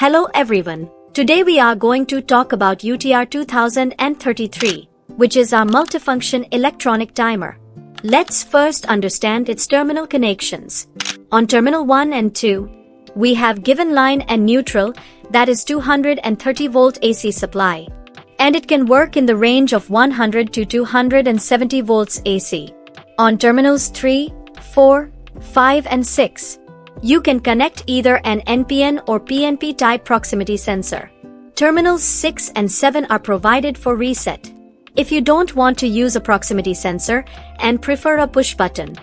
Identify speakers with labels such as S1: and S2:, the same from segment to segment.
S1: Hello everyone. Today we are going to talk about UTR-2033, which is our multifunction electronic timer. Let's first understand its terminal connections. On terminal 1 and 2, we have given line and neutral, that is 230 volt AC supply. And it can work in the range of 100 to 270 volts AC. On terminals 3, 4, 5 and 6, you can connect either an NPN or PNP type proximity sensor. Terminals 6 and 7 are provided for reset. If you don't want to use a proximity sensor and prefer a push button,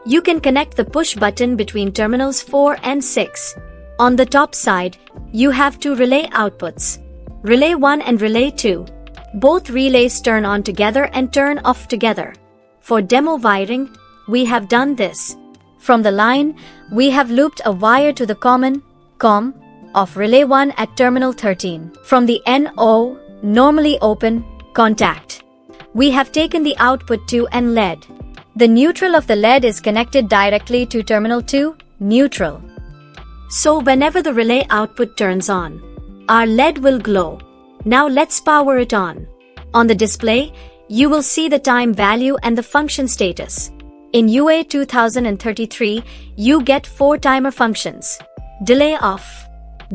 S1: you can connect the push button between terminals 4 and 6. On the top side, you have two relay outputs, Relay 1 and Relay 2. Both relays turn on together and turn off together. For demo wiring, we have done this. From the line, we have looped a wire to the common COM of Relay 1 at terminal 13. From the NO, normally open, contact, we have taken the output to an LED. The neutral of the LED is connected directly to terminal 2, neutral. So whenever the relay output turns on, our LED will glow. Now let's power it on. On the display, you will see the time value and the function status. In UA 2033, you get 4 timer functions: delay off,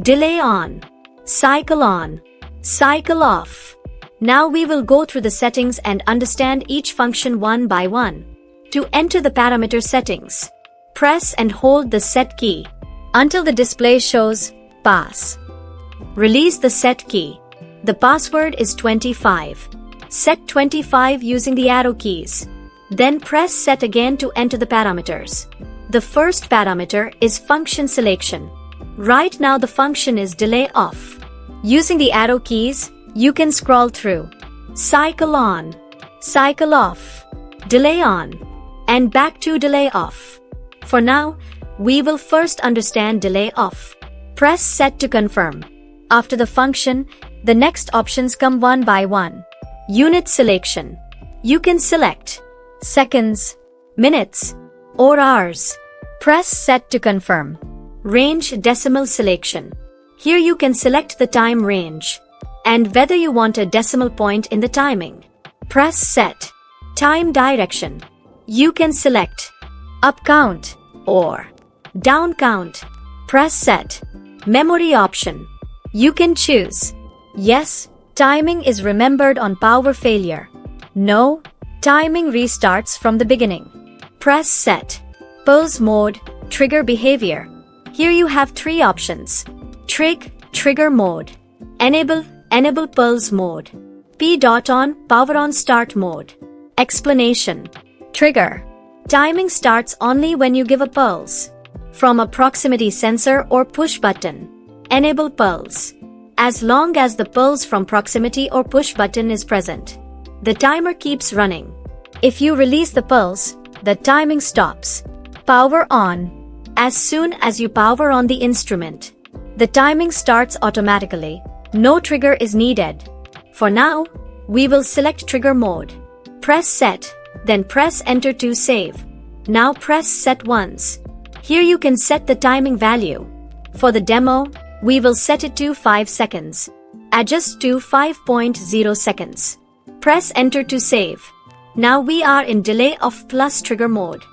S1: delay on, cycle off. Now we will go through the settings and understand each function one by one. To enter the parameter settings, press and hold the set key until the display shows pass. Release the set key. The password is 25. Set 25 using the arrow keys. Then press set again to enter the parameters. The first parameter is function selection. Right now the function is delay off. Using the arrow keys, you can scroll through cycle on, cycle off, delay on, and back to delay off. For now, we will first understand delay off. Press set to confirm. After the function, the next options come one by one. Unit selection. You can select seconds, minutes, or hours. Press set to confirm. Range decimal selection. Here you can select the time range and whether you want a decimal point in the timing. Press set. Time direction. You can select up count or down count. Press set. Memory option. You can choose yes, timing is remembered on power failure. No, timing restarts from the beginning. Press set. Pulse mode, trigger behavior. Here you have 3 options. Trigger mode. Enable pulse mode. P.on, power on start mode. Explanation. Trigger. Timing starts only when you give a pulse from a proximity sensor or push button. Enable pulse. As long as the pulse from proximity or push button is present, the timer keeps running. If you release the pulse, the timing stops. Power on. As soon as you power on the instrument, the timing starts automatically. No trigger is needed. For now, we will select trigger mode. Press set, then press enter to save. Now press set once. Here you can set the timing value. For the demo, we will set it to 5 seconds. Adjust to 5.0 seconds. Press enter to save. Now we are in delay off plus trigger mode.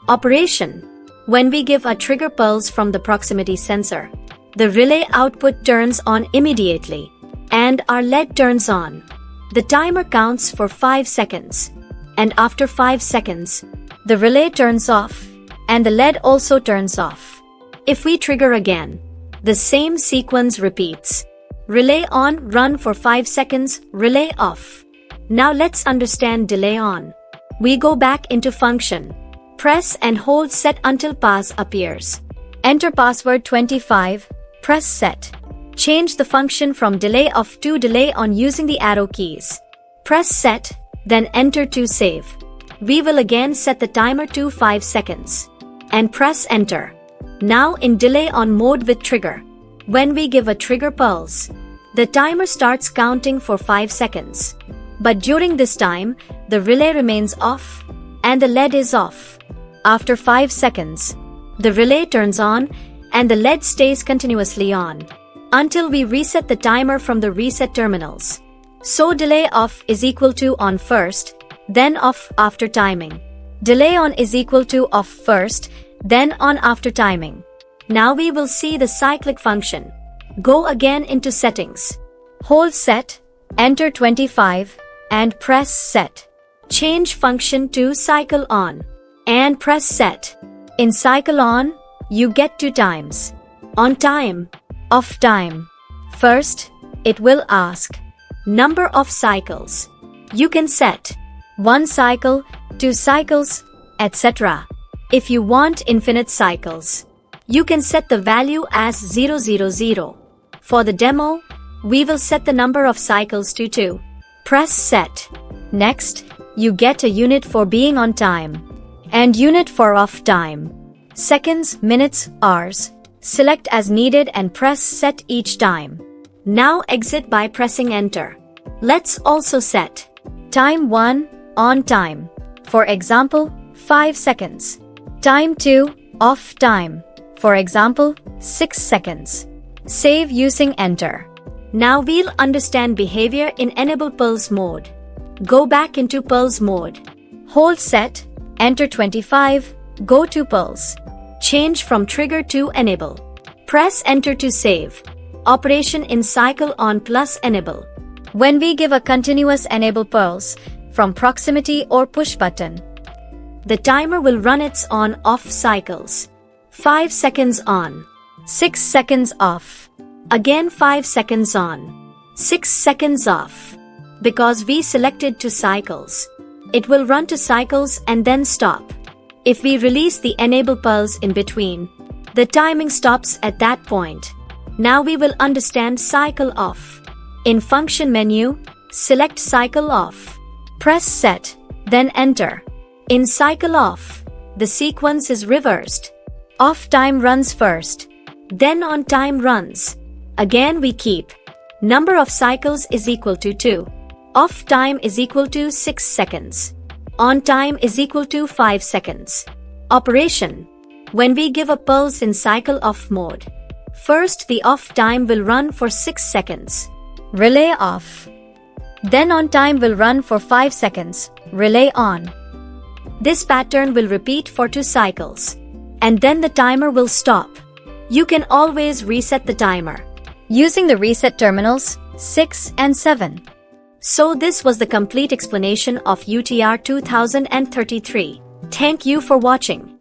S1: Operation. When we give a trigger pulse from the proximity sensor, the relay output turns on immediately, and our LED turns on. The timer counts for 5 seconds, and after 5 seconds, the relay turns off, and the LED also turns off. If we trigger again, the same sequence repeats. Relay on, run for 5 seconds, relay off. Now let's understand delay on. We go back into function. Press and hold set until pass appears. Enter password 25, press set. Change the function from delay off to delay on using the arrow keys. Press set, then enter to save. We will again set the timer to 5 seconds. And press enter. Now in delay on mode with trigger. When we give a trigger pulse, the timer starts counting for 5 seconds. But during this time, the relay remains off and the LED is off. After 5 seconds, the relay turns on and the LED stays continuously on. until we reset the timer from the reset terminals. So delay off is equal to on first, then off after timing. Delay on is equal to off first, then on after timing. Now we will see the cyclic function. Go again into settings. Hold set, enter 25, and press set. Change function to cycle on, and press set. In cycle on, you get 2 times. On time, off time. First, it will ask number of cycles. You can set 1 cycle, 2 cycles, etc. If you want infinite cycles, you can set the value as 000. For the demo, we will set the number of cycles to 2. Press set. Next, you get a unit for being on time and unit for off time. Seconds, minutes, hours. Select as needed and press set each time. Now exit by pressing enter. Let's also set time 1 on time. For example, 5 seconds. Time 2 off time. For example, 6 seconds. Save using enter. Now we'll understand behavior in enable pulse mode. Go back into pulse mode. Hold set, enter 25, go to pulse. Change from trigger to enable. Press enter to save. Operation in cycle on plus enable. When we give a continuous enable pulse from proximity or push button, the timer will run its on-off cycles. 5 seconds on, 6 seconds off. Again 5 seconds on, 6 seconds off. Because we selected to cycles, it will run to cycles and then stop. If we release the enable pulse in between, the timing stops at that point. Now we will understand cycle off. In function menu, select cycle off. Press set, then enter. In cycle off, the sequence is reversed. Off time runs first, then on time runs. Again we keep. Number of cycles is equal to 2. Off time is equal to 6 seconds. On time is equal to 5 seconds. Operation. When we give a pulse in cycle off mode, first the off time will run for 6 seconds. Relay off. Then on time will run for 5 seconds. Relay on. This pattern will repeat for 2 cycles. And then the timer will stop. You can always reset the timer using the reset terminals 6 and 7. So this was the complete explanation of UTR 2033. Thank you for watching.